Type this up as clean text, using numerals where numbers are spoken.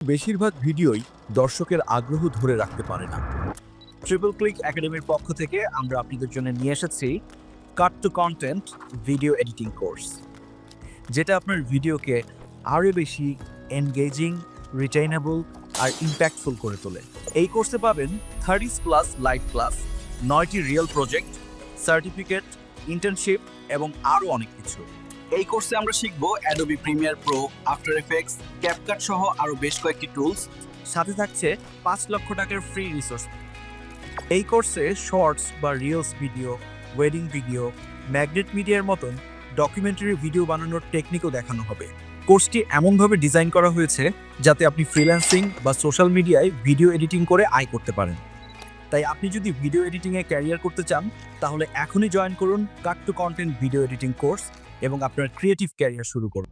বেশিরভাগ ভিডিওই দর্শকের আগ্রহ ধরে রাখতে পারে না। ট্রিপল ক্লিক একাডেমির পক্ষ থেকে আমরা আপনাদের জন্য নিয়ে এসেছি cut to content video editing course, যেটা আপনার ভিডিওকে আরও বেশি এনগেজিং, রিটেইনেবল আর ইম্প্যাক্টফুল করে তোলে। এই কোর্সে পাবেন 30+ লাইভ ক্লাস, 9টি রিয়েল প্রজেক্ট, সার্টিফিকেট, ইন্টার্নশিপ এবং আরও অনেক কিছু। এই কোর্সে আমরা শিখব Adobe Premiere Pro, After Effects, CapCut সহ আরও বেশ কয়েকটি টুলস। সাথে থাকছে 5 লক্ষ টাকার ফ্রি রিসোর্স। এই কোর্সে শর্টস বা reels video, wedding video, magnet মিডিয়ার মতন ডকুমেন্টারি ভিডিও বানানোর টেকনিকও দেখানো হবে। কোর্সটি এমনভাবে ডিজাইন করা হয়েছে যাতে আপনি ফ্রিল্যান্সিং বা সোশ্যাল মিডিয়ায় ভিডিও এডিটিং করে আয় করতে পারেন। তাই আপনি যদি ভিডিও এডিটিংয়ে ক্যারিয়ার করতে চান, তাহলে এখনই জয়েন করুন cut to content video editing course এবং আপনার ক্রিয়েটিভ ক্যারিয়ার শুরু করুন।